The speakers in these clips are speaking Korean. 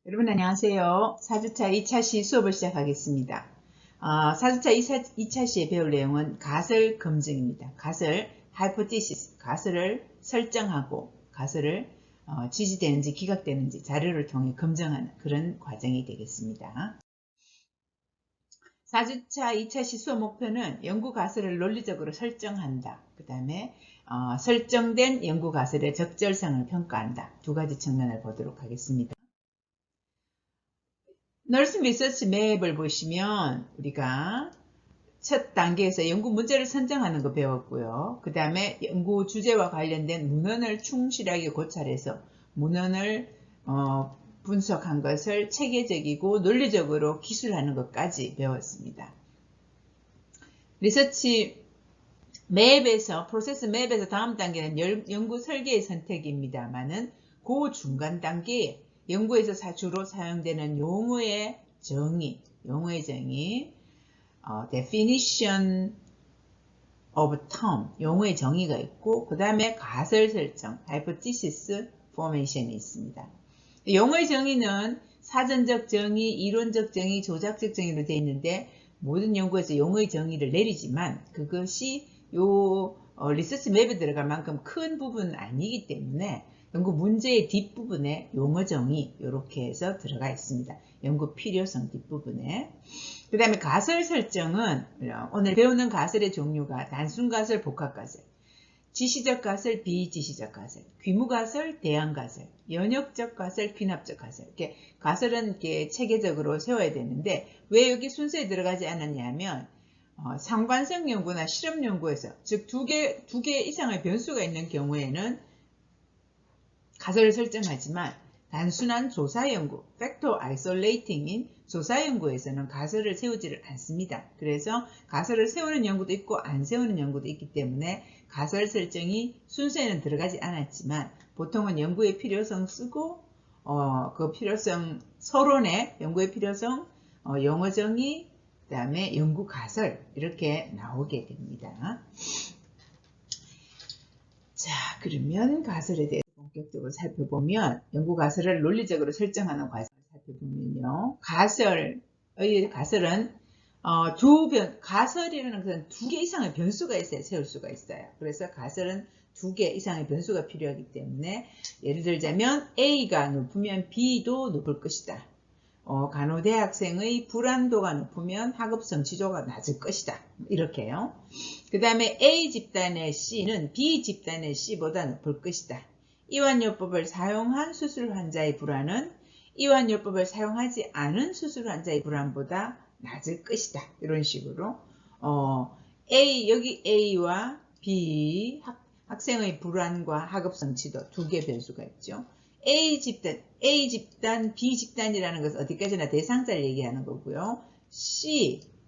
여러분 안녕하세요. 4주차 2차 시 수업을 시작하겠습니다. 4주차 2차 시에 배울 내용은 가설 검증입니다. 가설, hypothesis, 가설을 설정하고 가설을 지지되는지 기각되는지 자료를 통해 검증하는 그런 과정이 되겠습니다. 4주차 2차 시 수업 목표는 연구 가설을 논리적으로 설정한다. 그 다음에 설정된 연구 가설의 적절성을 평가한다. 두 가지 측면을 보도록 하겠습니다. 널슨 리서치 맵을 보시면 우리가 첫 단계에서 연구 문제를 선정하는 거 배웠고요. 그 다음에 연구 주제와 관련된 문헌을 충실하게 고찰해서 문헌을 분석한 것을 체계적이고 논리적으로 기술하는 것까지 배웠습니다. 리서치 맵에서 프로세스 맵에서 다음 단계는 연구 설계의 선택입니다만은 그 중간 단계에 연구에서 주로 사용되는 용어의 정의, definition of term, 용어의 정의가 있고 그 다음에 가설 설정, hypothesis formation이 있습니다. 용어의 정의는 사전적 정의, 이론적 정의, 조작적 정의로 되어 있는데 모든 연구에서 용어의 정의를 내리지만 그것이 리서치 맵에 들어갈 만큼 큰 부분은 아니기 때문에 연구 문제의 뒷부분에 용어 정의 이렇게 해서 들어가 있습니다. 연구 필요성 뒷부분에. 그 다음에 가설 설정은 오늘 배우는 가설의 종류가 단순 가설, 복합 가설, 지시적 가설, 비지시적 가설, 귀무 가설, 대안 가설, 연역적 가설, 귀납적 가설. 이렇게 가설은 이렇게 체계적으로 세워야 되는데 왜 여기 순서에 들어가지 않았냐면 상관성 연구나 실험 연구에서 즉 두 개 이상의 변수가 있는 경우에는 가설을 설정하지만 단순한 조사 연구, 팩터 아이솔레이팅인 조사 연구에서는 가설을 세우지를 않습니다. 그래서 가설을 세우는 연구도 있고 안 세우는 연구도 있기 때문에 가설 설정이 순서에는 들어가지 않았지만 보통은 연구의 필요성 쓰고 그 필요성 서론에 연구의 필요성, 용어 정의, 그 다음에 연구 가설 이렇게 나오게 됩니다. 자, 그러면 가설에 대해서 본격적으로 살펴보면 연구 가설을 논리적으로 설정하는 과정을 살펴보면요. 가설은 가설이라는 것은 두 개 이상의 변수가 있어야 세울 수가 있어요. 그래서 가설은 두 개 이상의 변수가 필요하기 때문에 예를 들자면 A가 높으면 B도 높을 것이다. 간호대학생의 불안도가 높으면 학업성 지조가 낮을 것이다. 이렇게요. 그 다음에 A 집단의 C는 B 집단의 C보다 높을 것이다. 이완요법을 사용한 수술 환자의 불안은 이완요법을 사용하지 않은 수술 환자의 불안보다 낮을 것이다. 이런 식으로 여기 A와 B 학생의 불안과 학업성 지도 두 개 변수가 있죠. A 집단, B 집단이라는 것은 어디까지나 대상자를 얘기하는 거고요.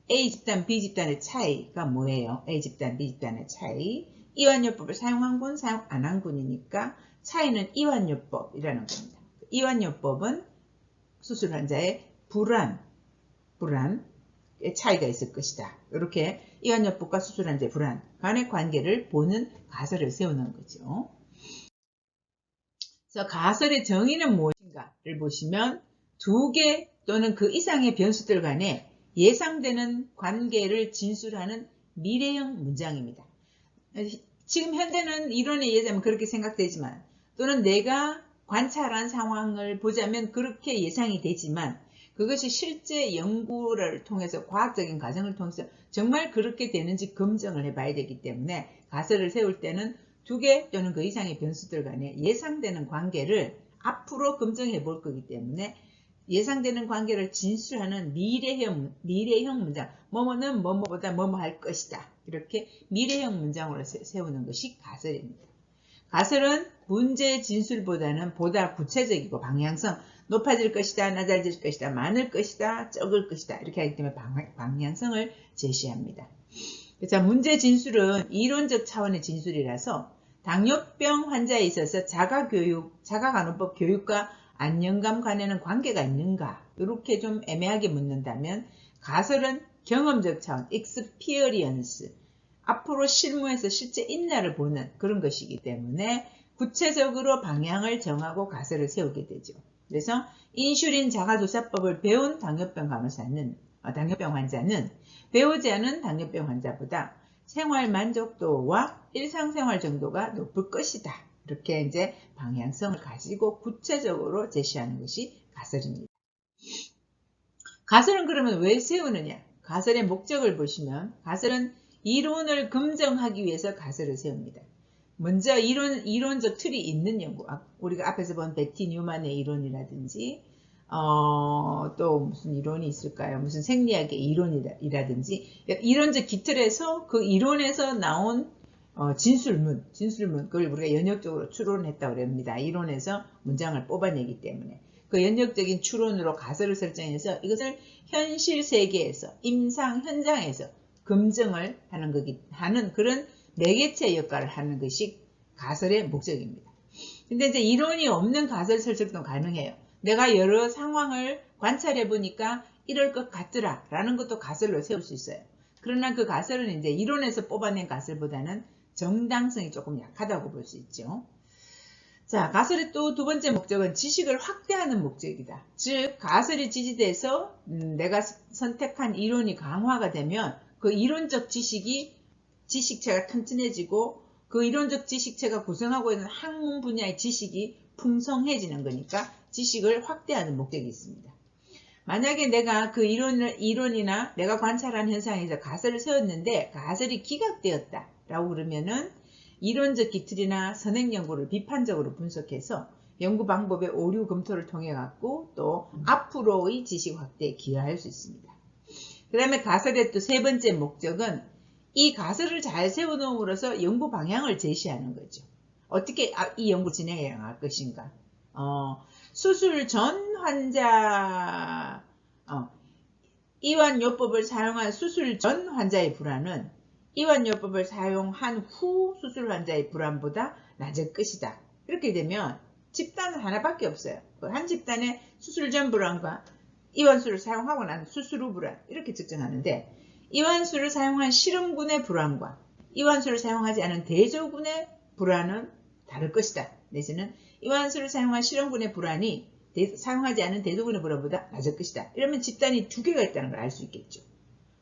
A 집단, B 집단의 차이가 뭐예요? A 집단, B 집단의 차이. 이완요법을 사용한 군, 사용 안 한 군이니까 차이는 이완요법이라는 겁니다. 이완요법은 수술 환자의 불안의 차이가 있을 것이다. 이렇게 이완요법과 수술 환자의 불안 간의 관계를 보는 가설을 세우는 거죠. 그래서 가설의 정의는 무엇인가를 보시면 두 개 또는 그 이상의 변수들 간에 예상되는 관계를 진술하는 미래형 문장입니다. 지금 현재는 이론에 의하면 그렇게 생각되지만 또는 내가 관찰한 상황을 보자면 그렇게 예상이 되지만 그것이 실제 연구를 통해서 과학적인 과정을 통해서 정말 그렇게 되는지 검증을 해봐야 되기 때문에 가설을 세울 때는 두 개 또는 그 이상의 변수들 간에 예상되는 관계를 앞으로 검증해 볼 거기 때문에 예상되는 관계를 진술하는 미래형 문장, 뭐뭐는 뭐뭐보다 뭐뭐 할 것이다. 이렇게 미래형 문장으로 세우는 것이 가설입니다. 가설은 문제 진술보다는 보다 구체적이고 방향성, 높아질 것이다, 낮아질 것이다, 많을 것이다, 적을 것이다. 이렇게 하기 때문에 방향성을 제시합니다. 자, 문제 진술은 이론적 차원의 진술이라서 당뇨병 환자에 있어서 자가간호법 교육과 안정감 간에는 관계가 있는가? 이렇게 좀 애매하게 묻는다면 가설은 경험적 차원, experience, 앞으로 실무에서 실제 인내를 보는 그런 것이기 때문에 구체적으로 방향을 정하고 가설을 세우게 되죠. 그래서 인슐린 자가조사법을 배운 당뇨병 환자는 배우지 않은 당뇨병 환자보다 생활 만족도와 일상생활 정도가 높을 것이다. 이렇게 이제 방향성을 가지고 구체적으로 제시하는 것이 가설입니다. 가설은 그러면 왜 세우느냐? 가설의 목적을 보시면 가설은 이론을 검증하기 위해서 가설을 세웁니다. 먼저 이론적 틀이 있는 연구, 우리가 앞에서 본 베티 뉴만의 이론이라든지 또 무슨 이론이 있을까요? 무슨 생리학의 이론이라든지 이론적 기틀에서 그 이론에서 나온 진술문, 그걸 우리가 연역적으로 추론했다고 그럽니다. 이론에서 문장을 뽑아내기 때문에 그 연역적인 추론으로 가설을 설정해서 이것을 현실 세계에서 임상 현장에서 검증을 하는 그런 매개체 역할을 하는 것이 가설의 목적입니다. 근데 이제 이론이 없는 가설 설정도 가능해요. 내가 여러 상황을 관찰해 보니까 이럴 것 같더라 라는 것도 가설로 세울 수 있어요. 그러나 그 가설은 이제 이론에서 뽑아낸 가설보다는 정당성이 조금 약하다고 볼 수 있죠. 자, 가설의 또 두 번째 목적은 지식을 확대하는 목적이다. 즉, 가설이 지지돼서 내가 선택한 이론이 강화가 되면 그 이론적 지식체가 튼튼해지고 그 이론적 지식체가 구성하고 있는 학문 분야의 지식이 풍성해지는 거니까 지식을 확대하는 목적이 있습니다. 만약에 내가 그 이론이나 내가 관찰한 현상에서 가설을 세웠는데 가설이 기각되었다 라고 그러면은 이론적 기틀이나 선행 연구를 비판적으로 분석해서 연구 방법의 오류 검토를 통해 갖고 또 앞으로의 지식 확대에 기여할 수 있습니다. 그 다음에 가설의 또 세 번째 목적은 이 가설을 잘 세워놓음으로써 연구 방향을 제시하는 거죠. 어떻게 이 연구 진행해 나갈 것인가. 수술 전 환자, 이완요법을 사용한 수술 전 환자의 불안은 이완요법을 사용한 후 수술 환자의 불안보다 낮을 것이다. 이렇게 되면 집단은 하나밖에 없어요. 한 집단의 수술 전 불안과 이완수를 사용하고 난 수술 후 불안 이렇게 측정하는데 이완수를 사용한 실험군의 불안과 이완수를 사용하지 않은 대조군의 불안은 다를 것이다. 내지는 이완수를 사용한 실험군의 불안이 사용하지 않은 대조군의 불안보다 낮을 것이다. 이러면 집단이 두 개가 있다는 걸 알 수 있겠죠.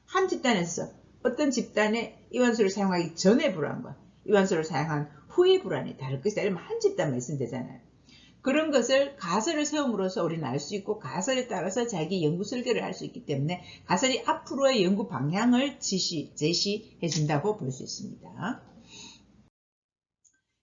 한 집단에서 어떤 집단의 이완수를 사용하기 전의 불안과 이완수를 사용한 후의 불안이 다를 것이다. 이러면 한 집단만 있으면 되잖아요. 그런 것을 가설을 세움으로써 우리는 알 수 있고 가설에 따라서 자기 연구 설계를 할 수 있기 때문에 가설이 앞으로의 연구 방향을 제시해 준다고 볼 수 있습니다.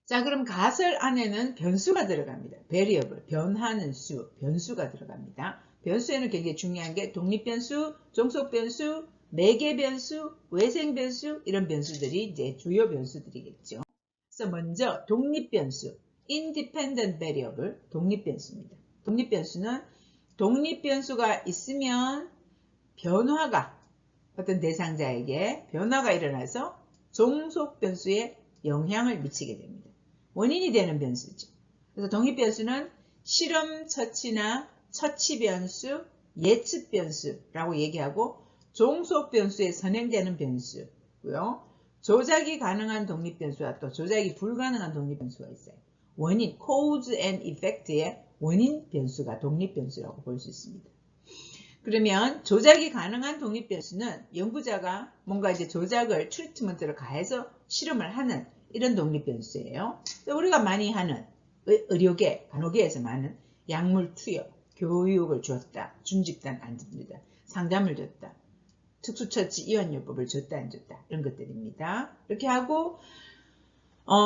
자, 그럼 가설 안에는 변수가 들어갑니다. variable, 변하는 수, 변수가 들어갑니다. 변수에는 굉장히 중요한 게 독립변수, 종속변수, 매개변수, 외생변수 이런 변수들이 이제 주요 변수들이겠죠. 그래서 먼저 독립변수, independent variable, 독립변수입니다. 독립변수는 독립변수가 있으면 변화가 어떤 대상자에게 변화가 일어나서 종속변수에 영향을 미치게 됩니다. 원인이 되는 변수죠. 그래서 독립변수는 실험 처치나 처치 변수, 예측 변수라고 얘기하고 종속 변수에 선행되는 변수고요. 조작이 가능한 독립변수와 또 조작이 불가능한 독립변수가 있어요. 원인, cause and effect의 원인 변수가 독립변수라고 볼 수 있습니다. 그러면 조작이 가능한 독립변수는 연구자가 뭔가 이제 조작을 트리트먼트를 가해서 실험을 하는 이런 독립변수예요. 우리가 많이 하는 의료계, 간호계에서 많은 약물 투여, 교육을 줬다, 준집단 안 줍니다, 상담을 줬다, 특수처치 이완요법을 줬다 안 줬다 이런 것들입니다. 이렇게 하고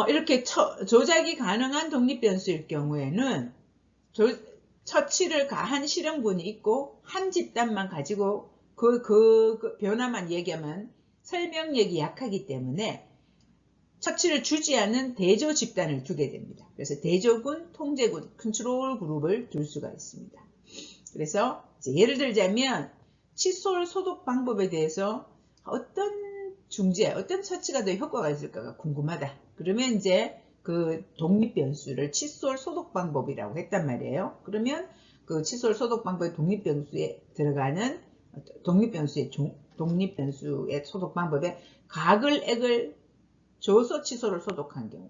이렇게 조작이 가능한 독립변수일 경우에는 처치를 가한 실험군이 있고 한 집단만 가지고 그 변화만 얘기하면 설명력이 약하기 때문에 처치를 주지 않는 대조 집단을 두게 됩니다. 그래서 대조군, 통제군, 컨트롤 그룹을 둘 수가 있습니다. 그래서 예를 들자면 칫솔 소독 방법에 대해서 어떤 중재, 어떤 처치가 더 효과가 있을까가 궁금하다. 그러면 이제 그 독립변수를 칫솔 소독 방법이라고 했단 말이에요. 그러면 그 칫솔 소독 방법의 독립변수에 들어가는 독립변수의 소독 방법에 각을 액을 줘서 칫솔을 소독한 경우.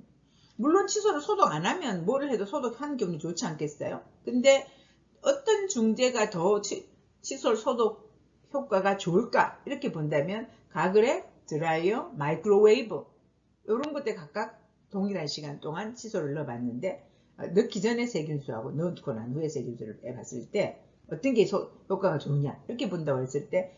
물론 칫솔을 소독 안 하면 뭐를 해도 소독하는 경우는 좋지 않겠어요? 근데 어떤 중재가 더 칫솔 소독 효과가 좋을까 이렇게 본다면 가글에 드라이어, 마이크로웨이브 이런 것들 각각 동일한 시간 동안 칫솔을 넣어봤는데 넣기 전에 세균수하고 넣고 난 후에 세균수를 해봤을 때 어떤 게 효과가 좋으냐 이렇게 본다고 했을 때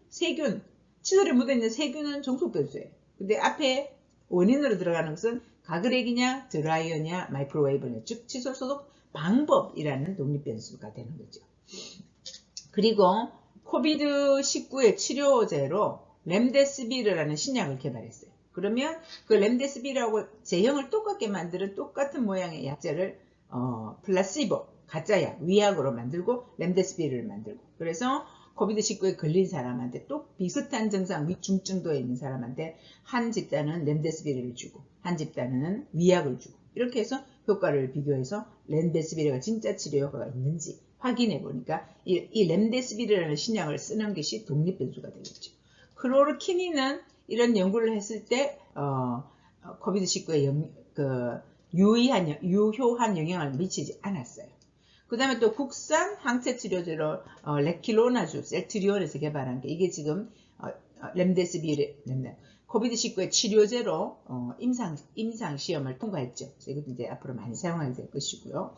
세균, 칫솔에 묻어있는 세균은 종속변수예요. 근데 앞에 원인으로 들어가는 것은 가글액이냐 드라이어냐 마이크로웨이브냐 즉 칫솔 소독 방법이라는 독립변수가 되는 거죠. 그리고 코비드19의 치료제로 렘데시비르라는 신약을 개발했어요. 그러면 그 렘데시비르하고 제형을 똑같게 만드는 똑같은 모양의 약제를 플라시보, 가짜약, 위약으로 만들고 렘데시비르를 만들고 그래서 코비드19에 걸린 사람한테 또 비슷한 증상, 위중증도에 있는 사람한테 한 집단은 렘데시비르를 주고 한 집단은 위약을 주고 이렇게 해서 효과를 비교해서 렘데시비르가 진짜 치료 효과가 있는지 확인해 보니까 이 렘데시비르라는 신약을 쓰는 것이 독립변수가 되겠죠. 클로르키닌은 이런 연구를 했을 때 코비드19에 유효한 영향을 미치지 않았어요. 그 다음에 또 국산 항체 치료제로 레킬로나주, 셀트리온에서 개발한 게 이게 지금 렘데시비르, 코비드19의 치료제로 임상 시험을 통과했죠. 그래서 이것도 이제 앞으로 많이 사용하게 될 것이고요.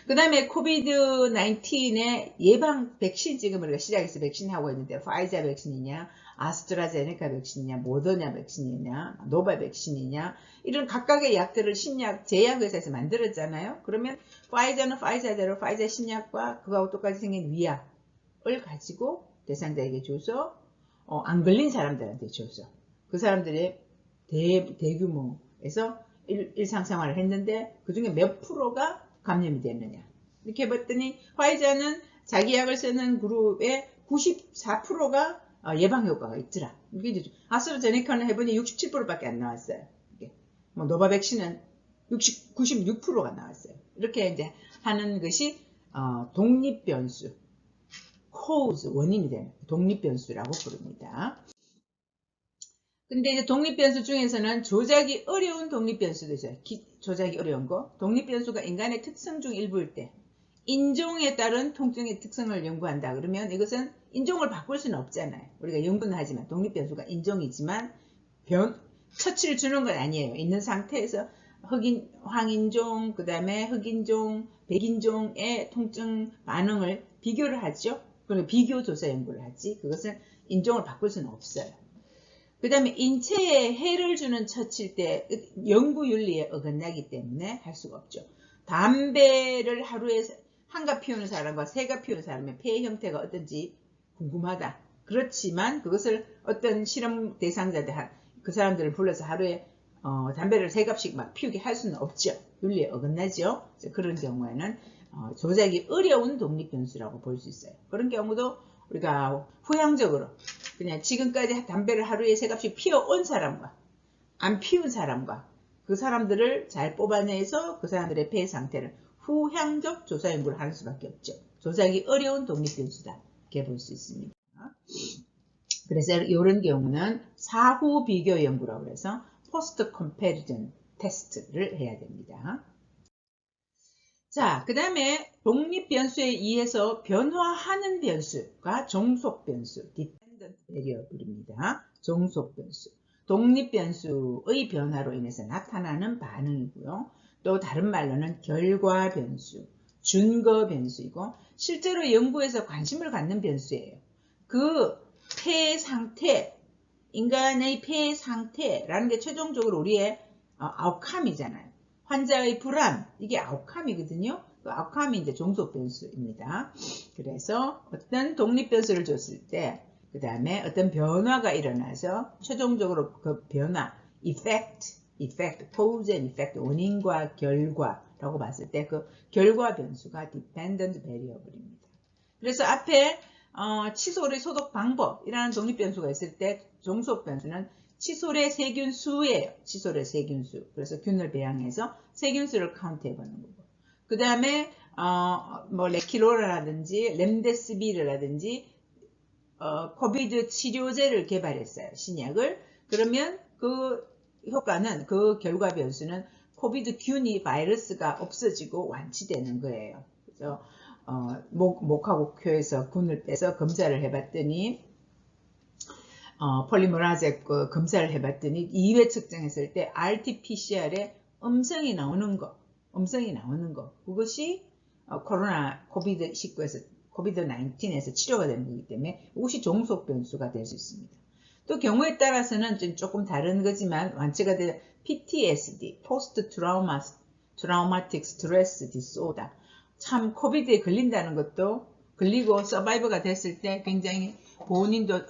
그 다음에 코비드19의 예방 백신 지금 우리가 시작해서 백신 하고 있는데 파이자 백신이냐, 아스트라제네카 백신이냐, 모더나 백신이냐, 노바 백신이냐 이런 각각의 약들을 신약 제약회사에서 만들었잖아요. 그러면 파이자는 파이자대로 파이자 신약과 그거하고 똑같이 생긴 위약을 가지고 대상자에게 줘서 안 걸린 사람들한테 줘서 그 사람들의 대규모에서 일상생활을 했는데 그 중에 몇 프로가 감염이 됐느냐 이렇게 봤더니 파이자는 자기 약을 쓰는 그룹의 94%가 예방효과가 있더라. 아스트라제네카는 해보니 67%밖에 안 나왔어요. 뭐 노바백신은 96%가 나왔어요. 이렇게 이제 하는 것이 독립변수, cause, 원인이 되는 독립변수라고 부릅니다. 근데 이제 독립변수 중에서는 조작이 어려운 독립변수도 있어요. 조작이 어려운 거. 독립변수가 인간의 특성 중 일부일 때 인종에 따른 통증의 특성을 연구한다. 그러면 이것은 인종을 바꿀 수는 없잖아요. 우리가 연구는 하지만 독립변수가 인종이지만 처치를 주는 건 아니에요. 있는 상태에서 황인종, 그 다음에 흑인종, 백인종의 통증 반응을 비교를 하죠. 그리고 비교 조사 연구를 하지. 그것은 인종을 바꿀 수는 없어요. 그 다음에 인체에 해를 주는 처치일 때 연구윤리에 어긋나기 때문에 할 수가 없죠. 담배를 하루에 한갑 피우는 사람과 세갑 피우는 사람의 폐 형태가 어떤지 궁금하다. 그렇지만 그것을 어떤 실험 대상자들 그 사람들을 불러서 하루에 담배를 3갑씩 막 피우게 할 수는 없죠. 윤리에 어긋나죠. 그런 경우에는 조작이 어려운 독립변수라고 볼 수 있어요. 그런 경우도 우리가 후향적으로 그냥 지금까지 담배를 하루에 3갑씩 피워온 사람과 안 피운 사람과 그 사람들을 잘 뽑아내서 그 사람들의 폐 상태를 후향적 조사 연구를 하는 수밖에 없죠. 조작이 어려운 독립변수다. 이렇게 볼 수 있습니다. 그래서 이런 경우는 사후 비교 연구라고 해서 포스트 컴패리전 테스트를 해야 됩니다. 자, 그 다음에 독립변수에 의해서 변화하는 변수가 종속변수, dependent variable입니다. 종속변수. 독립변수의 변화로 인해서 나타나는 반응이고요. 또 다른 말로는 결과변수, 준거변수이고 실제로 연구에서 관심을 갖는 변수예요. 그 폐 상태, 인간의 폐 상태라는 게 최종적으로 우리의 아웃컴이잖아요. 환자의 불안, 이게 아웃컴이거든요. 그 아웃컴이 이제 종속변수입니다. 그래서 어떤 독립변수를 줬을 때, 그 다음에 어떤 변화가 일어나서 최종적으로 그 변화, effect, cause and effect, 원인과 결과라고 봤을 때 그 결과 변수가 dependent variable입니다. 그래서 앞에 칫솔의 소독 방법이라는 독립변수가 있을 때 종속변수는 칫솔의 세균수예요. 칫솔의 세균수. 그래서 균을 배양해서 세균수를 카운트해 보는 거고. 그 다음에 뭐 레킬로라든지 렘데시비르라든지 코비드 치료제를 개발했어요. 신약을. 그러면 그 효과는 그 결과 변수는 코비드 균이 바이러스가 없어지고 완치되는 거예요. 그래서 목화국효에서 균을 빼서 검사를 해봤더니 폴리머라제 검사를 해봤더니 2회 측정했을 때 RT-PCR에 음성이 나오는 거, 그것이 코비드-19에서 치료가 되는 거기 때문에 이것이 종속 변수가 될 수 있습니다. 또 경우에 따라서는 조금 다른 거지만 완치가 될 PTSD, Post Traumatic Stress Disorder, 참 코비드에 걸린다는 것도 걸리고 서바이버가 됐을 때 굉장히 본인도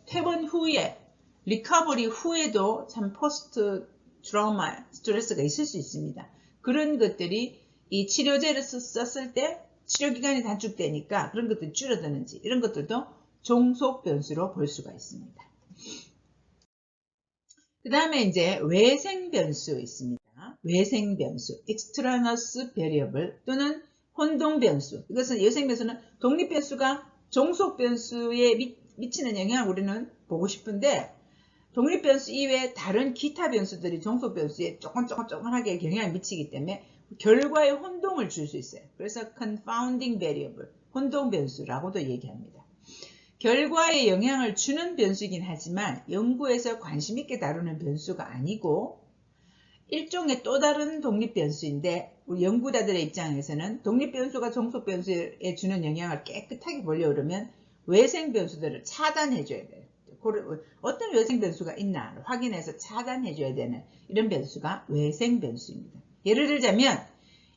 퇴원 후에 리커버리 후에도 참 포스트 트라우마 스트레스가 있을 수 있습니다. 그런 것들이 이 치료제를 썼을 때 치료기간이 단축되니까 그런 것들이 줄어드는지 이런 것들도 종속 변수로 볼 수가 있습니다. 그 다음에 이제 외생 변수 있습니다. 외생 변수, extraneous variable 또는 혼동 변수. 이것은 외생 변수는 독립 변수가 종속 변수에 미치는 영향을 우리는 보고 싶은데 독립 변수 이외에 다른 기타 변수들이 종속 변수에 조금하게 영향을 미치기 때문에 결과에 혼동을 줄 수 있어요. 그래서 confounding variable, 혼동 변수라고도 얘기합니다. 결과에 영향을 주는 변수이긴 하지만 연구에서 관심 있게 다루는 변수가 아니고 일종의 또 다른 독립 변수인데 우리 연구자들의 입장에서는 독립 변수가 종속 변수에 주는 영향을 깨끗하게 보려고 그러면 외생 변수들을 차단해 줘야 돼요. 어떤 외생 변수가 있나 확인해서 차단해 줘야 되는 이런 변수가 외생 변수입니다. 예를 들자면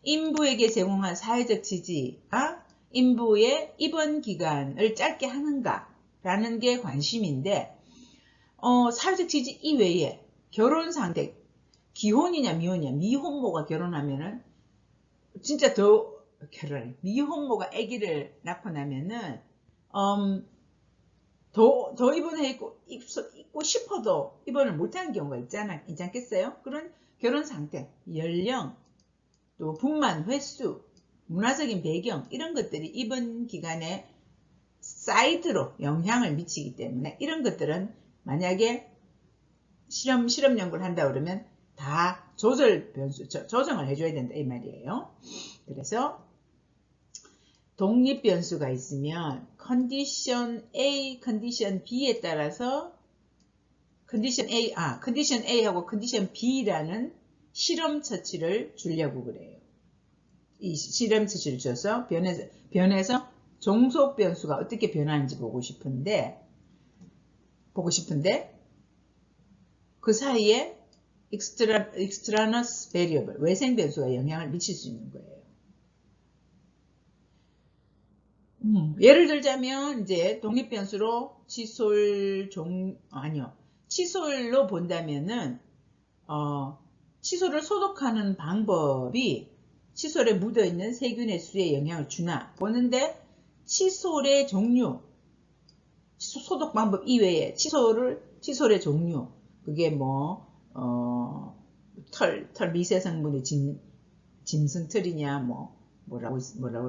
인부에게 제공한 사회적 지지가 인부의 입원 기간을 짧게 하는가라는 게 관심인데 사회적 지지 이외에 결혼 상태, 기혼이냐 미혼이냐, 미혼모가 결혼하면은 진짜 미혼모가 아기를 낳고 나면은 더 입원해 있고 싶어도 입원을 못하는 경우가 있지 않겠어요? 그런 결혼 상태, 연령, 또 분만 횟수, 문화적인 배경 이런 것들이 입원 기간에 사이드로 영향을 미치기 때문에 이런 것들은 만약에 실험 연구를 한다 그러면 다 조정을 해줘야 된다 이 말이에요. 그래서 독립 변수가 있으면 컨디션 A, 컨디션 B에 따라서 컨디션 A하고 컨디션 B라는 실험 처치를 주려고 그래요. 이 실험 처치를 줘서 변해서 종속 변수가 어떻게 변하는지 보고 싶은데 그 사이에 extraneous variable, 외생 변수가 영향을 미칠 수 있는 거예요. 예를 들자면 이제 독립 변수로 칫솔로 본다면은 칫솔을 소독하는 방법이 칫솔에 묻어있는 세균의 수에 영향을 주나 보는데 칫솔의 종류, 소독 방법 이외에 칫솔의 종류, 그게 털 미세 성분의 짐승털이냐, 뭐라고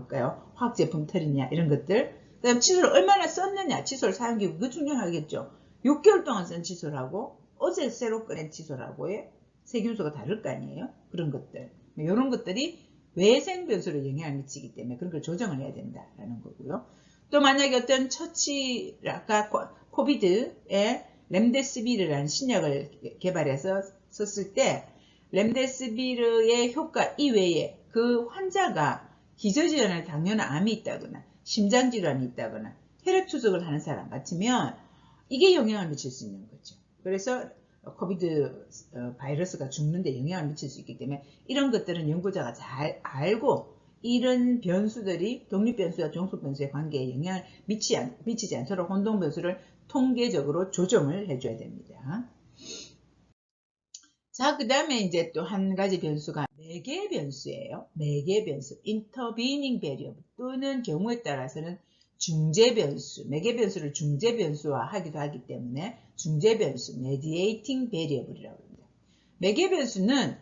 할까요? 화학제품 털이냐, 이런 것들. 그 다음 칫솔을 얼마나 썼느냐, 칫솔 사용기구, 그거 중요하겠죠. 6개월 동안 쓴 칫솔하고, 어제 새로 꺼낸 칫솔하고의 세균수가 다를 거 아니에요? 그런 것들. 이런 것들이 외생 변수로 영향을 미치기 때문에 그런 걸 조정을 해야 된다라는 거고요. 또 만약에 어떤 아까 코비드에 렘데시비르라는 신약을 개발해서 썼을 때 렘데시비르의 효과 이외에 그 환자가 기저질환을 당뇨나 암이 있다거나 심장질환이 있다거나 혈액추적을 하는 사람 같으면 이게 영향을 미칠 수 있는 거죠. 그래서 코비드 바이러스가 죽는데 영향을 미칠 수 있기 때문에 이런 것들은 연구자가 잘 알고 이런 변수들이 독립 변수와 종속 변수의 관계에 영향을 미치지 않도록 혼동 변수를 통계적으로 조정을 해줘야 됩니다. 자, 그 다음에 이제 또 한 가지 변수가 매개 변수예요. 매개 변수, intervening variable 또는 경우에 따라서는 중재 변수, 매개 변수를 중재 변수화 하기도 하기 때문에 중재 변수, mediating variable이라고 합니다. 매개 변수는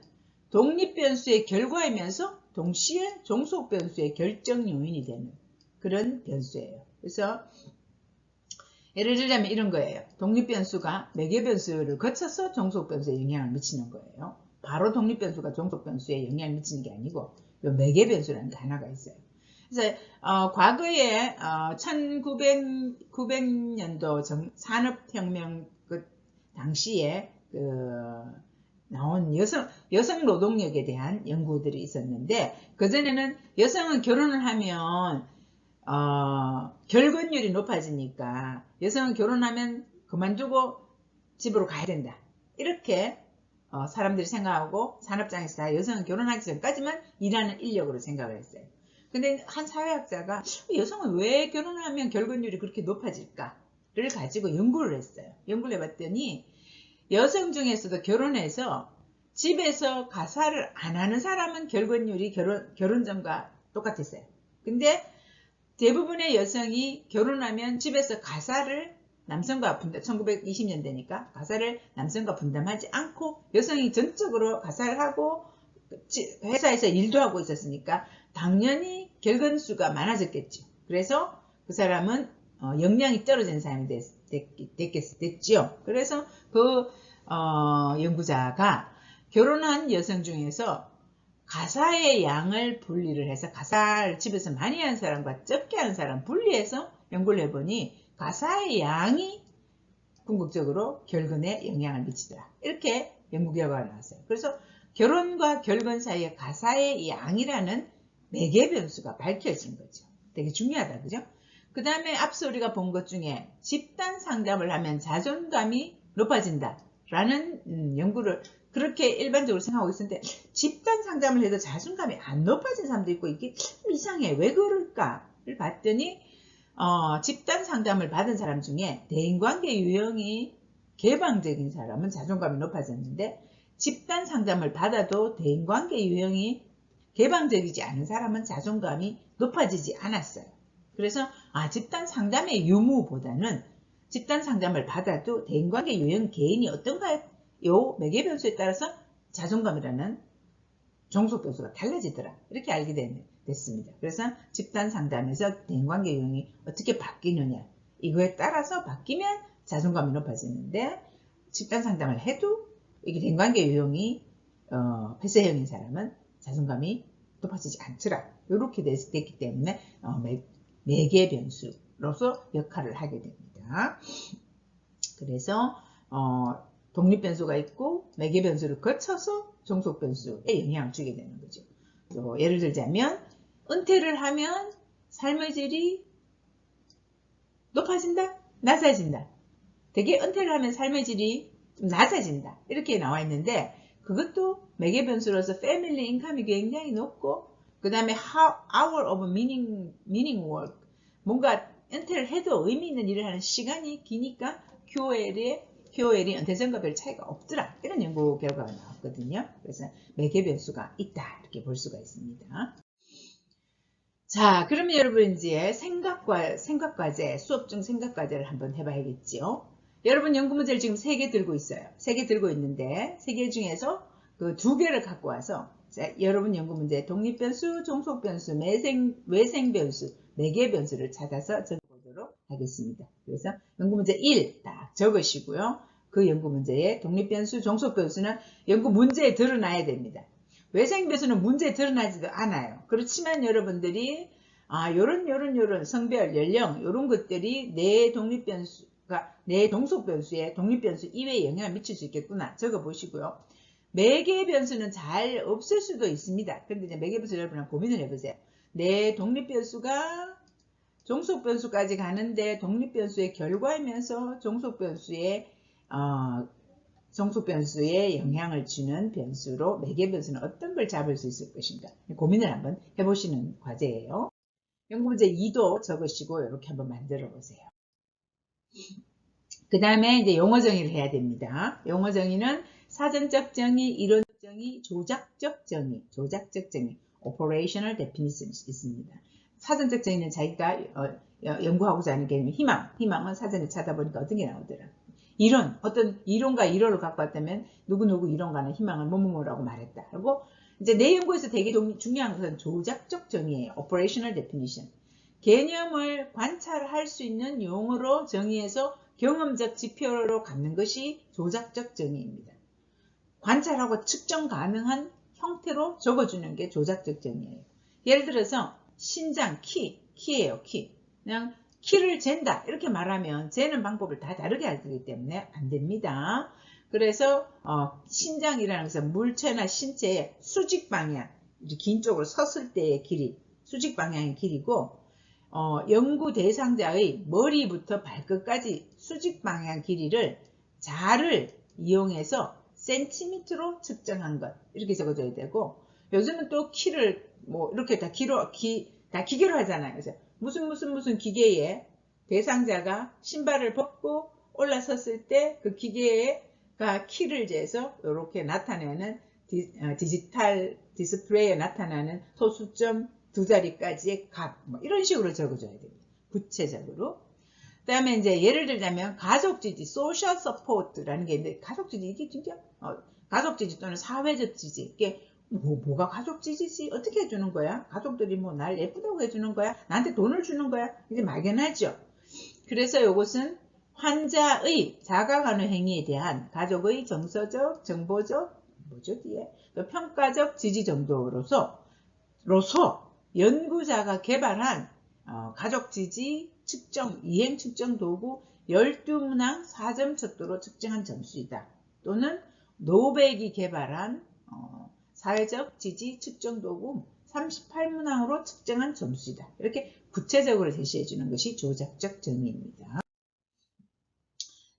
독립 변수의 결과이면서 동시에 종속 변수의 결정 요인이 되는 그런 변수예요. 그래서 예를 들자면 이런 거예요. 독립 변수가 매개 변수를 거쳐서 종속 변수에 영향을 미치는 거예요. 바로 독립 변수가 종속 변수에 영향을 미치는 게 아니고 요 매개변수라는 게 하나가 있어요. 그래서 과거에 1900년도 산업혁명 그 당시에 나온 여성 노동력에 대한 연구들이 있었는데, 그전에는 여성은 결혼을 하면 결혼율이 높아지니까 여성은 결혼하면 그만두고 집으로 가야 된다, 이렇게 사람들이 생각하고 산업장에서 다 여성은 결혼하기 전까지만 일하는 인력으로 생각을 했어요. 근데 한 사회학자가 여성은 왜 결혼하면 결혼율이 그렇게 높아질까를 가지고 연구를 했어요. 연구를 해봤더니 여성 중에서도 결혼해서 집에서 가사를 안 하는 사람은 결혼율이 결혼 전과 똑같았어요. 근데 대부분의 여성이 결혼하면 집에서 가사를 남성과 분담, 1920년대니까 가사를 남성과 분담하지 않고 여성이 전적으로 가사를 하고 회사에서 일도 하고 있었으니까 당연히 결혼수가 많아졌겠죠. 그래서 그 사람은 역량이 떨어진 사람이 됐죠. 그래서 그 연구자가 결혼한 여성 중에서 가사의 양을 분리를 해서 가사를 집에서 많이 하는 사람과 적게 하는 사람 분리해서 연구를 해보니 가사의 양이 궁극적으로 결혼에 영향을 미치더라, 이렇게 연구 결과가 나왔어요. 그래서 결혼과 결혼 사이에 가사의 양이라는 매개 변수가 밝혀진 거죠. 되게 중요하다, 그죠? 그 다음에 앞서 우리가 본 것 중에 집단 상담을 하면 자존감이 높아진다 라는 연구를 그렇게 일반적으로 생각하고 있었는데, 집단 상담을 해도 자존감이 안 높아진 사람도 있고 이게 참 이상해, 왜 그럴까를 봤더니 집단 상담을 받은 사람 중에 대인관계 유형이 개방적인 사람은 자존감이 높아졌는데, 집단 상담을 받아도 대인관계 유형이 개방적이지 않은 사람은 자존감이 높아지지 않았어요. 그래서 집단 상담의 유무보다는 집단 상담을 받아도 대인관계 유형 개인이 어떤가, 요 매개변수에 따라서 자존감이라는 종속변수가 달라지더라, 이렇게 알게 됐습니다. 그래서 집단 상담에서 대인관계 유형이 어떻게 바뀌느냐, 이거에 따라서 바뀌면 자존감이 높아지는데, 집단 상담을 해도 이게 대인관계 유형이 폐쇄형인 사람은 자존감이 높아지지 않더라, 이렇게 됐기 때문에 매개변수로서 역할을 하게 됩니다. 그래서 독립변수가 있고 매개변수를 거쳐서 종속변수에 영향을 주게 되는 거죠. 예를 들자면 은퇴를 하면 삶의 질이 높아진다, 낮아진다. 되게 은퇴를 하면 삶의 질이 좀 낮아진다, 이렇게 나와 있는데, 그것도 매개변수로서 패밀리 인컴이 굉장히 높고, 그 다음에 hour of meaning work, 뭔가 은퇴를 해도 의미 있는 일을 하는 시간이 기니까 QOL이 은퇴 전과 별 차이가 없더라, 이런 연구 결과가 나왔거든요. 그래서 매개변수가 있다, 이렇게 볼 수가 있습니다. 자, 그러면 여러분 이제 생각과제, 수업 중 생각과제를 한번 해봐야겠죠. 여러분 연구 문제를 지금 3개 들고 있어요. 3개 들고 있는데 3개 중에서 그 2개를 갖고 와서 여러분 연구 문제 독립변수, 종속변수, 외생변수, 매개변수를 찾아서 적어보도록 하겠습니다. 그래서 연구 문제 1 딱 적으시고요. 그 연구 문제의 독립변수, 종속변수는 연구 문제에 드러나야 됩니다. 외생변수는 문제에 드러나지도 않아요. 그렇지만 여러분들이 요런 성별, 연령 요런 것들이 내 독립변수가 내 종속변수에 독립변수 이외에 영향을 미칠 수 있겠구나 적어보시고요. 매개변수는 잘 없을 수도 있습니다. 그런데 이제 매개변수 여러분 고민을 해보세요. 내 독립변수가 종속변수까지 가는데 독립변수의 결과이면서 종속변수에 영향을 주는 변수로 매개변수는 어떤 걸 잡을 수 있을 것인가 고민을 한번 해보시는 과제예요. 연구문제 2도 적으시고 이렇게 한번 만들어 보세요. 그 다음에 이제 용어 정의를 해야 됩니다. 용어 정의는 사전적 정의, 이론적 정의, 조작적 정의, operational definition 있습니다. 사전적 정의는 자기가 연구하고자 하는 개념이 희망은 사전에 찾아보니까 어떤 게 나오더라. 이론, 어떤 이론과 이론을 갖고 왔다면 누구누구 이론과는 희망을 뭐뭐라고 말했다. 그리고 이제 내 연구에서 되게 중요한 것은 조작적 정의예요. operational definition. 개념을 관찰할 수 있는 용어로 정의해서 경험적 지표로 갖는 것이 조작적 정의입니다. 관찰하고 측정 가능한 형태로 적어주는 게 조작적 정의예요. 예를 들어서 신장, 키예요, 키. 그냥 키를 잰다 이렇게 말하면 재는 방법을 다 다르게 알기 때문에 안 됩니다. 그래서 신장이라는 것은 물체나 신체의 수직 방향, 긴 쪽으로 섰을 때의 길이, 수직 방향의 길이고 연구 대상자의 머리부터 발끝까지 수직 방향 길이를 자를 이용해서 센티미터로 측정한 것 이렇게 적어줘야 되고, 요즘은 또 키를 뭐 이렇게 다 기계로 하잖아요. 그래서 무슨 기계에 대상자가 신발을 벗고 올라섰을 때 그 기계가 키를 재서 이렇게 나타내는 디지털 디스플레이에 나타나는 소수점 두 자리까지의 값, 뭐 이런 식으로 적어줘야 됩니다. 구체적으로. 그 다음에 이제 예를 들자면 가족지지, social support라는 게 있는데, 가족지지 이게 진짜 가족지지 또는 사회적 지지, 이게 뭐가 가족지지지? 어떻게 해주는 거야? 가족들이 뭐 날 예쁘다고 해주는 거야? 나한테 돈을 주는 거야? 이제 막연하죠. 그래서 이것은 환자의 자가간호 행위에 대한 가족의 정서적, 정보적, 뒤에 평가적 지지 정도로서 연구자가 개발한 가족지지 측정, 이행 측정 도구 12문항 4점 척도로 측정한 점수이다. 또는 노백이 개발한 사회적 지지 측정 도구 38문항으로 측정한 점수이다. 이렇게 구체적으로 제시해 주는 것이 조작적 정의입니다.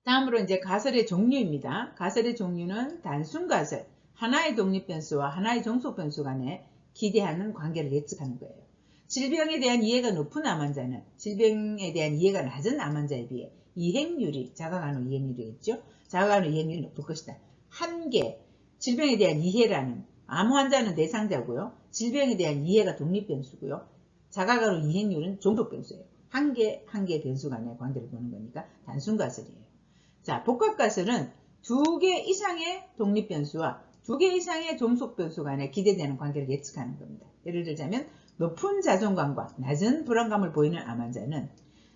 다음으로 이제 가설의 종류입니다. 가설의 종류는 단순 가설, 하나의 독립변수와 하나의 종속변수 간에 기대하는 관계를 예측하는 거예요. 질병에 대한 이해가 높은 암 환자는 질병에 대한 이해가 낮은 암 환자에 비해 이행률이, 자가간호 이행률이겠죠. 자가간호 이행률이 높을 것이다. 한계, 질병에 대한 이해라는, 암 환자는 대상자고요. 질병에 대한 이해가 독립변수고요. 자가간호 이행률은 종속변수예요. 한계 변수 간의 관계를 보는 거니까 단순 가설이에요. 자, 복합 가설은 2개 이상의 독립변수와 2개 이상의 종속변수 간에 기대되는 관계를 예측하는 겁니다. 예를 들자면 높은 자존감과 낮은 불안감을 보이는 암 환자는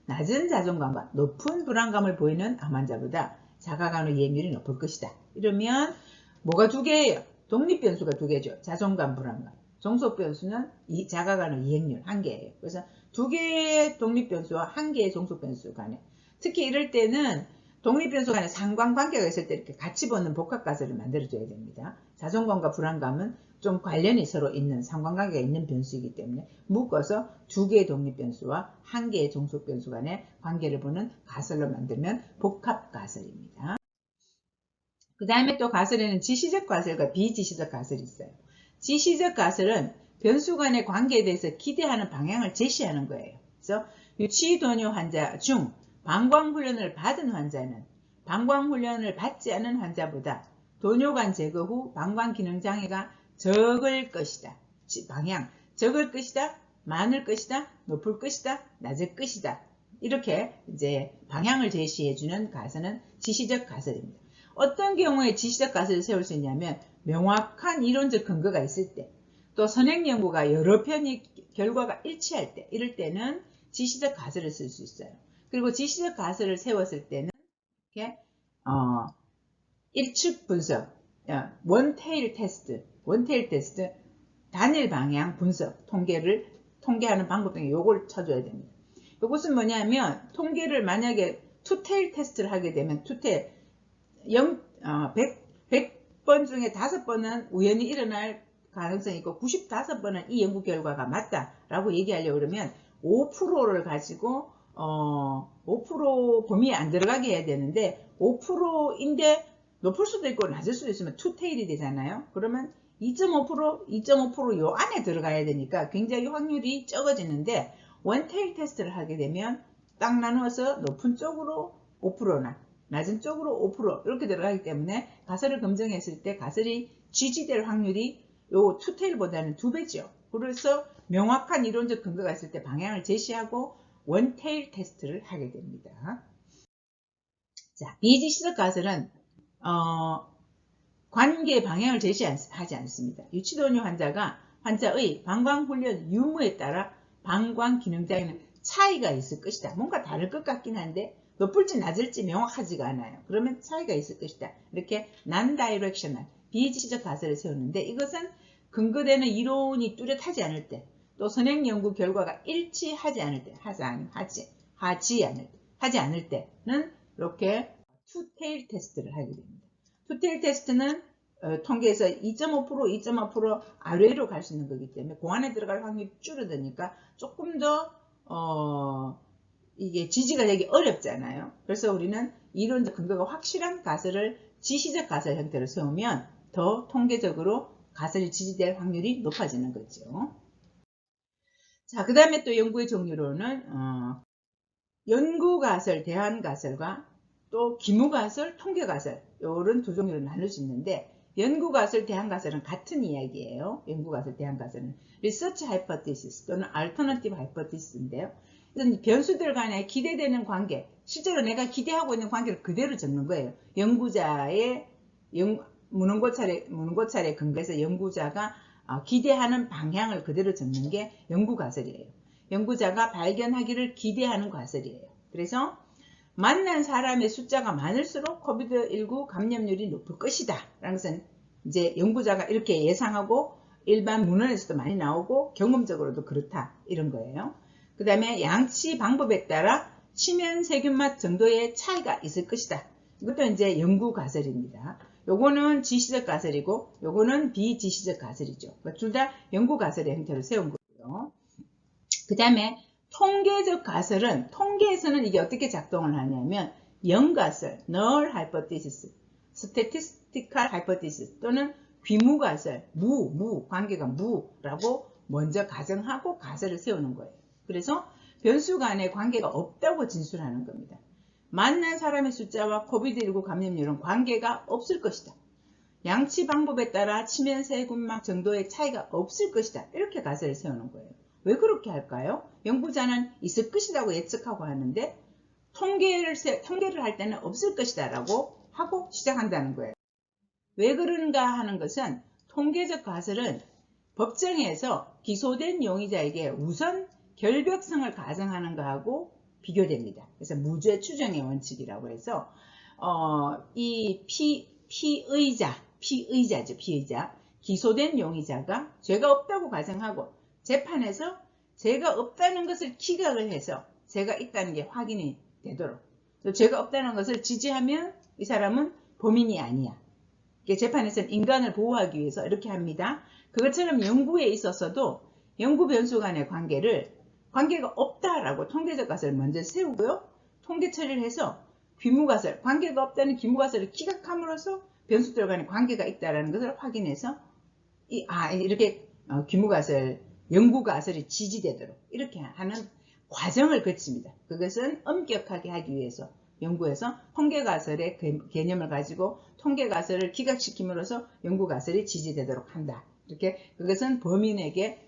낮은 자존감과 높은 불안감을 보이는 암 환자보다 자가간호 이행률이 높을 것이다. 이러면 뭐가 2개예요? 독립변수가 2개죠. 자존감, 불안감. 종속변수는 자가간호 이행률 1개예요. 그래서 2개의 독립변수와 1개의 종속변수 간에, 특히 이럴 때는 독립변수 간에 상관관계가 있을 때 이렇게 같이 보는 복합가설을 만들어줘야 됩니다. 자존감과 불안감은 좀 관련이 서로 있는, 상관관계가 있는 변수이기 때문에 묶어서 2개의 독립변수와 1개의 종속변수 간의 관계를 보는 가설로 만들면 복합가설입니다. 그 다음에 또 가설에는 지시적 가설과 비지시적 가설이 있어요. 지시적 가설은 변수 간의 관계에 대해서 기대하는 방향을 제시하는 거예요. 그래서 유치도뇨 환자 중 방광훈련을 받은 환자는 방광훈련을 받지 않은 환자보다 도뇨관 제거 후 방광기능장애가 적을 것이다. 방향, 적을 것이다, 많을 것이다, 높을 것이다, 낮을 것이다. 이렇게 이제 방향을 제시해주는 가설은 지시적 가설입니다. 어떤 경우에 지시적 가설을 세울 수 있냐면 명확한 이론적 근거가 있을 때, 또 선행 연구가 여러 편의 결과가 일치할 때, 이럴 때는 지시적 가설을 쓸 수 있어요. 그리고 지시적 가설을 세웠을 때는 이렇게 일축 분석, 원테일 테스트, 단일 방향 분석, 통계하는 방법 중에 요걸 쳐줘야 됩니다. 이것은 뭐냐면 통계를 만약에 투테일 테스트를 하게 되면 100번 중에 5번은 우연히 일어날 가능성이 있고 95번은 이 연구 결과가 맞다라고 얘기하려고 그러면 5%를 가지고 5% 범위에 안 들어가게 해야 되는데 5%인데 높을 수도 있고 낮을 수도 있으면 투테일이 되잖아요. 그러면 2.5% 요 안에 들어가야 되니까 굉장히 확률이 적어지는데 원테일 테스트를 하게 되면 딱 나누어서 높은 쪽으로 5%나 낮은 쪽으로 5% 이렇게 들어가기 때문에 가설을 검증했을 때 가설이 지지될 확률이 요 투테일보다는 2배죠. 그래서 명확한 이론적 근거가 있을 때 방향을 제시하고 원테일 테스트를 하게 됩니다. 자, 비지시적 가설은 관계 방향을 제시하지 않습니다. 유치도뇨 환자의 방광훈련 유무에 따라 방광기능장애는 차이가 있을 것이다. 뭔가 다를 것 같긴 한데 높을지 낮을지 명확하지가 않아요. 그러면 차이가 있을 것이다. 이렇게 non-directional, 비지시적 가설을 세우는데 이것은 근거되는 이론이 뚜렷하지 않을 때, 또 선행 연구 결과가 일치하지 않을 때, 하지 않을 때는 이렇게 투테일 테스트를 하게 됩니다. 투테일 테스트는 통계에서 2.5%, 2.5% 아래로 갈 수 있는 거기 때문에 그 안에 들어갈 확률이 줄어드니까 조금 더 이게 지지가 되기 어렵잖아요. 그래서 우리는 이론적 근거가 확실한 가설을 지시적 가설 형태로 세우면 더 통계적으로 가설이 지지될 확률이 높아지는 거죠. 자, 그 다음에 또 연구의 종류로는 연구가설, 대안가설과 또 기무가설, 통계가설 이런 두 종류로 나눌 수 있는데, 연구가설, 대안가설은 같은 이야기예요. 연구가설, 대안가설은 리서치 하이포티시스 또는 알터너티브 하이포티시스인데요. 이건 변수들 간에 기대되는 관계, 실제로 내가 기대하고 있는 관계를 그대로 적는 거예요. 연구자의 문헌고찰에 근거해서 연구자가 기대하는 방향을 그대로 적는 게 연구가설이에요. 연구자가 발견하기를 기대하는 가설이에요. 그래서 만난 사람의 숫자가 많을수록 코비드19 감염률이 높을 것이다 라는 것은 이제 연구자가 이렇게 예상하고 일반 문헌에서도 많이 나오고 경험적으로도 그렇다 이런 거예요. 그 다음에 양치 방법에 따라 치면 세균맛 정도의 차이가 있을 것이다. 이것도 이제 연구 가설입니다. 요거는 지시적 가설이고 요거는 비지시적 가설이죠. 둘 다 연구 가설의 형태로 세운 거고요. 그 다음에 통계적 가설은, 통계에서는 이게 어떻게 작동을 하냐면 영가설, null hypothesis, statistical hypothesis 또는 귀무가설, 관계가 무라고 먼저 가정하고 가설을 세우는 거예요. 그래서 변수 간의 관계가 없다고 진술하는 겁니다. 만난 사람의 숫자와 코비드19 감염률은 관계가 없을 것이다. 양치 방법에 따라 치면 세균막 정도의 차이가 없을 것이다. 이렇게 가설을 세우는 거예요. 왜 그렇게 할까요? 연구자는 있을 것이라고 예측하고 하는데 통계를 할 때는 없을 것이다 라고 하고 시작한다는 거예요. 왜 그런가 하는 것은 통계적 가설은 법정에서 기소된 용의자에게 우선 결벽성을 가정하는 것하고 비교됩니다. 그래서 무죄 추정의 원칙이라고 해서 이 피의자죠. 기소된 용의자가 죄가 없다고 가정하고 재판에서 죄가 없다는 것을 기각을 해서 죄가 있다는 게 확인이 되도록, 또 죄가 없다는 것을 지지하면 이 사람은 범인이 아니야. 재판에서는 인간을 보호하기 위해서 이렇게 합니다. 그것처럼 연구에 있어서도 연구 변수 간의 관계가 없다라고 통계적 가설을 먼저 세우고요. 통계 처리를 해서 귀무가설, 관계가 없다는 귀무가설을 기각함으로써 변수들 간의 관계가 있다는 것을 확인해서 이렇게 귀무가설, 연구가설이 지지되도록 이렇게 하는 과정을 거칩니다. 그것은 엄격하게 하기 위해서 연구에서 통계가설의 개념을 가지고 통계가설을 기각시킴으로써 연구가설이 지지되도록 한다. 이렇게 그것은 범인에게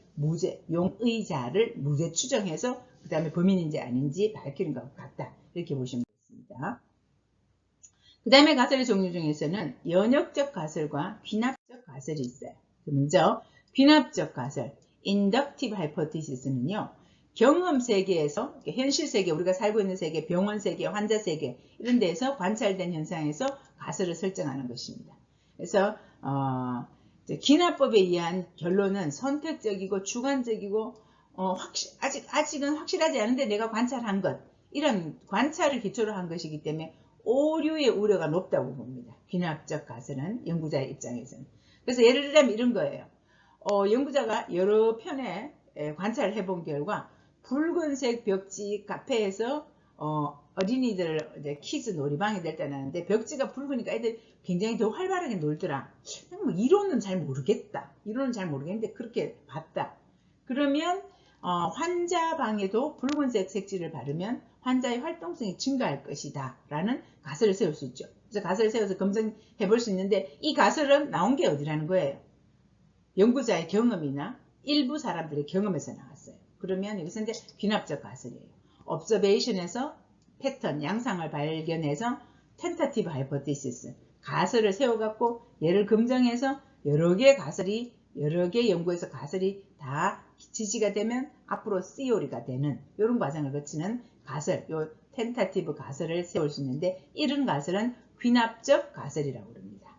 용의자를 무죄 추정해서 그 다음에 범인인지 아닌지 밝히는 것 같다. 이렇게 보시면 되겠습니다. 그 다음에 가설의 종류 중에서는 연역적 가설과 귀납적 가설이 있어요. 먼저 귀납적 가설, inductive hypothesis는요. 경험 세계에서, 현실 세계, 우리가 살고 있는 세계, 병원 세계, 환자 세계 이런 데에서 관찰된 현상에서 가설을 설정하는 것입니다. 그래서 기납법에 의한 결론은 선택적이고 주관적이고 아직은 확실하지 않은데 내가 관찰한 것, 이런 관찰을 기초로 한 것이기 때문에 오류의 우려가 높다고 봅니다. 귀납적 가설은 연구자의 입장에서는. 그래서 예를 들자면 이런 거예요. 연구자가 여러 편의 관찰을 해본 결과 붉은색 벽지 카페에서 어린이들 이제 키즈 놀이방이 될 때 나는데 벽지가 붉으니까 애들 굉장히 더 활발하게 놀더라. 뭐 이론은 잘 모르겠는데 그렇게 봤다. 그러면 환자 방에도 붉은색 색지를 바르면 환자의 활동성이 증가할 것이다 라는 가설을 세울 수 있죠. 그래서 가설을 세워서 검증해 볼 수 있는데 이 가설은 나온 게 어디라는 거예요? 연구자의 경험이나 일부 사람들의 경험에서 나왔어요. 그러면 여기서 이제 귀납적 가설이에요. observation에서 패턴, 양상을 발견해서 tentative hypothesis, 가설을 세워갖고 얘를 검증해서 여러 개 연구에서 가설이 다 지지가 되면 앞으로 theory가 되는 이런 과정을 거치는 가설, 요 tentative 가설을 세울 수 있는데 이런 가설은 귀납적 가설이라고 합니다.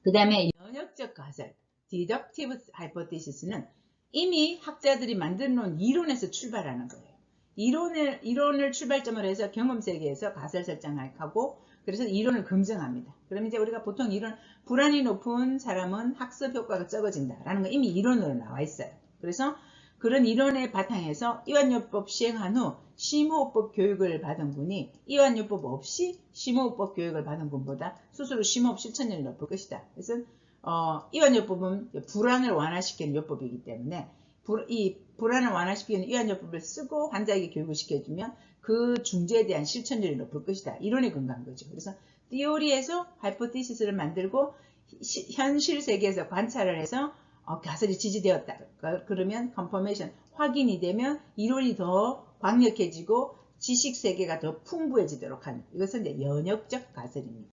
그 다음에 연역적 가설, deductive hypothesis는 이미 학자들이 만들어 놓은 이론에서 출발하는 거예요. 이론을 출발점으로 해서 경험 세계에서 가설 설정하고 그래서 이론을 검증합니다. 그럼 이제 우리가 보통 이론 불안이 높은 사람은 학습 효과가 적어진다라는 거 이미 이론으로 나와 있어요. 그래서 그런 이론의 바탕에서 이완요법 시행한 후 심호흡법 교육을 받은 분이 이완요법 없이 심호흡법 교육을 받은 분보다 스스로 심호흡 실천율이 높을 것이다. 그래서 이완요법은 불안을 완화시키는 요법이기 때문에 이 불안을 완화시키는 이완요법을 쓰고 환자에게 교육을 시켜주면 그 중재에 대한 실천율이 높을 것이다. 이론에 근거한 거죠. 그래서 티오리에서 하이포테시스를 만들고 현실 세계에서 관찰을 해서 가설이 지지되었다. 그러면 컨퍼메이션 확인이 되면 이론이 더 강력해지고 지식 세계가 더 풍부해지도록 하는 이것은 이제 연역적 가설입니다.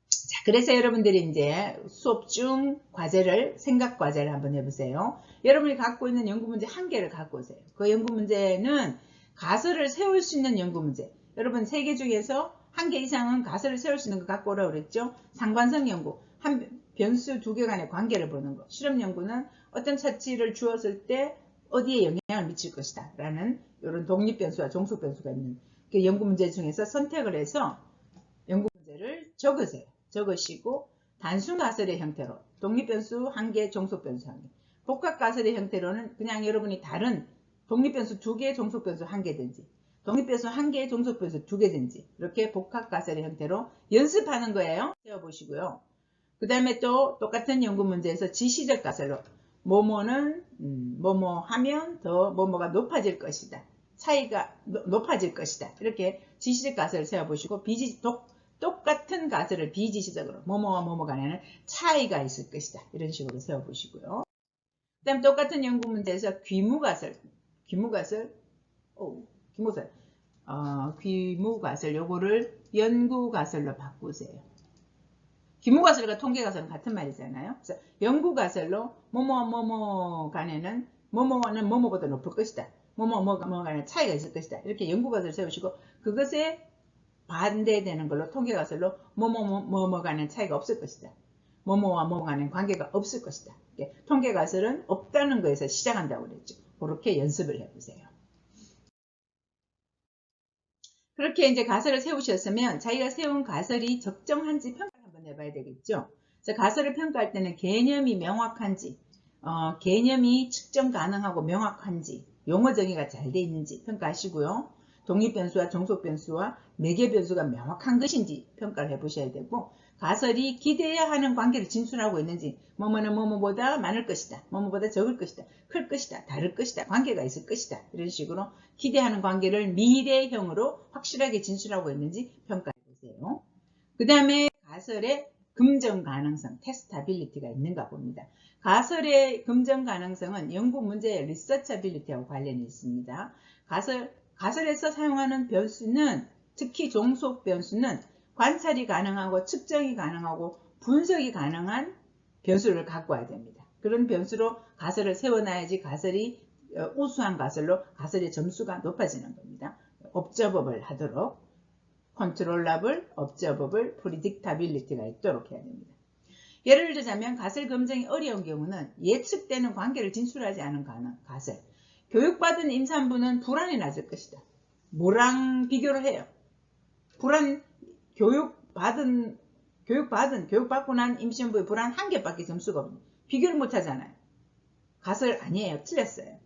자, 그래서 여러분들이 이제 수업 중 과제를 생각 과제를 한번 해보세요. 여러분이 갖고 있는 연구 문제 한 개를 갖고 오세요. 그 연구 문제는 가설을 세울 수 있는 연구 문제. 여러분 3개 중에서 한 개 이상은 가설을 세울 수 있는 거 갖고 오라고 그랬죠. 상관성 연구. 한 변수 2개 간의 관계를 보는 것. 실험 연구는 어떤 차치를 주었을 때 어디에 영향을 미칠 것이다 라는 이런 독립 변수와 종속 변수가 있는 그 연구 문제 중에서 선택을 해서 연구 문제를 적으세요. 적으시고 단순 가설의 형태로 독립 변수 1개, 종속 변수 1개. 복합 가설의 형태로는 그냥 여러분이 다른 독립 변수 2개, 종속 변수 1개든지 독립 변수 1개, 종속 변수 2개든지 이렇게 복합 가설의 형태로 연습하는 거예요. 세워보시고요. 그 다음에 또 똑같은 연구 문제에서 지시적 가설로 뭐뭐는 뭐뭐 하면 더 뭐뭐가 높아질 것이다. 차이가 높아질 것이다. 이렇게 지시적 가설을 세워보시고 똑같은 가설을 비지시적으로 뭐뭐와 뭐뭐 간에는 차이가 있을 것이다. 이런 식으로 세워보시고요. 그 다음 똑같은 연구 문제에서 귀무가설 요거를 연구가설로 바꾸세요. 귀무가설과 통계가설은 같은 말이잖아요. 그래서 연구가설로 뭐뭐 간에는 뭐뭐는 뭐뭐보다 높을 것이다. 뭐뭐 간에 차이가 있을 것이다. 이렇게 연구가설을 세우시고 그것에 반대되는 걸로 통계가설로 뭐뭐 간에 차이가 없을 것이다. 뭐뭐와 뭐뭐 간에 관계가 없을 것이다. 통계가설은 없다는 거에서 시작한다고 그랬죠. 그렇게 연습을 해보세요. 그렇게 이제 가설을 세우셨으면 자기가 세운 가설이 적정한지 평가를 한번 해봐야 되겠죠. 그래서 가설을 평가할 때는 개념이 명확한지, 개념이 측정 가능하고 명확한지, 용어 정의가 잘 돼 있는지 평가하시고요. 독립변수와 종속변수와 매개변수가 명확한 것인지 평가를 해보셔야 되고 가설이 기대해야 하는 관계를 진술하고 있는지 뭐뭐는 뭐뭐보다 많을 것이다. 뭐뭐보다 적을 것이다. 클 것이다. 다를 것이다. 관계가 있을 것이다. 이런 식으로 기대하는 관계를 미래형으로 확실하게 진술하고 있는지 평가해보세요. 그 다음에 가설의 검증 가능성, 테스타빌리티가 있는가 봅니다. 가설의 검증 가능성은 연구 문제의 리서치빌리티하고 관련이 있습니다. 가설에서 사용하는 변수는 특히 종속 변수는 관찰이 가능하고 측정이 가능하고 분석이 가능한 변수를 갖고 와야 됩니다. 그런 변수로 가설을 세워놔야지 가설이 우수한 가설로 가설의 점수가 높아지는 겁니다. observable 하도록 controllable, observable, predictability가 있도록 해야 됩니다. 예를 들자면 가설 검증이 어려운 경우는 예측되는 관계를 진술하지 않은 가설. 교육받은 임산부는 불안이 낮을 것이다. 뭐랑 비교를 해요? 교육받고 난 임신부의 불안 1개밖에 점수가 없는 비교를 못 하잖아요. 가설 아니에요. 틀렸어요.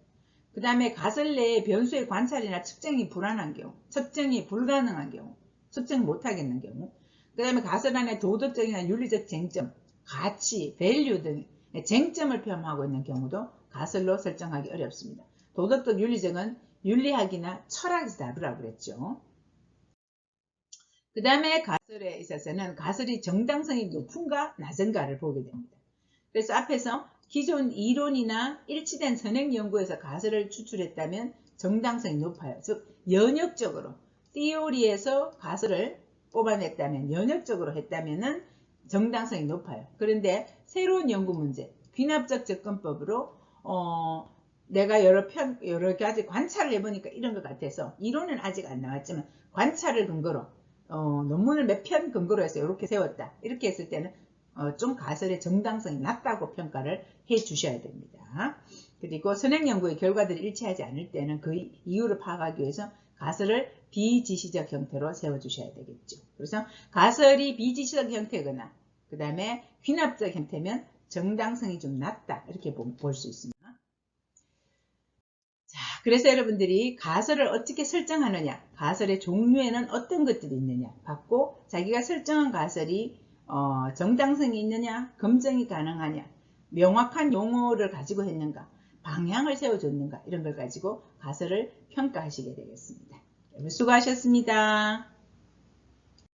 그 다음에 가설 내에 변수의 관찰이나 측정이 불안한 경우, 측정이 불가능한 경우, 측정 못하겠는 경우, 그 다음에 가설 안에 도덕적이나 윤리적 쟁점, 가치, 밸류 등 쟁점을 표현하고 있는 경우도 가설로 설정하기 어렵습니다. 도덕적 윤리적은 윤리학이나 철학에서 다루라고 그랬죠. 그 다음에 가설에 있어서는 가설이 정당성이 높은가 낮은가를 보게 됩니다. 그래서 앞에서 기존 이론이나 일치된 선행 연구에서 가설을 추출했다면 정당성이 높아요. 즉 연역적으로 티오리에서 가설을 뽑아냈다면 연역적으로 했다면 정당성이 높아요. 그런데 새로운 연구 문제, 귀납적 접근법으로 내가 여러 가지 관찰을 해보니까 이런 것 같아서 이론은 아직 안 나왔지만 관찰을 근거로 논문을 몇 편 근거로 해서 이렇게 세웠다. 이렇게 했을 때는 좀 가설의 정당성이 낮다고 평가를 해 주셔야 됩니다. 그리고 선행연구의 결과들이 일치하지 않을 때는 그 이유를 파악하기 위해서 가설을 비지시적 형태로 세워주셔야 되겠죠. 그래서 가설이 비지시적 형태거나 그 다음에 귀납적 형태면 정당성이 좀 낮다 이렇게 볼 수 있습니다. 자, 그래서 여러분들이 가설을 어떻게 설정하느냐, 가설의 종류에는 어떤 것들이 있느냐 받고 자기가 설정한 가설이 정당성이 있느냐, 검증이 가능하냐, 명확한 용어를 가지고 했는가, 방향을 세워줬는가 이런 걸 가지고 가설을 평가하시게 되겠습니다. 여러분 수고하셨습니다.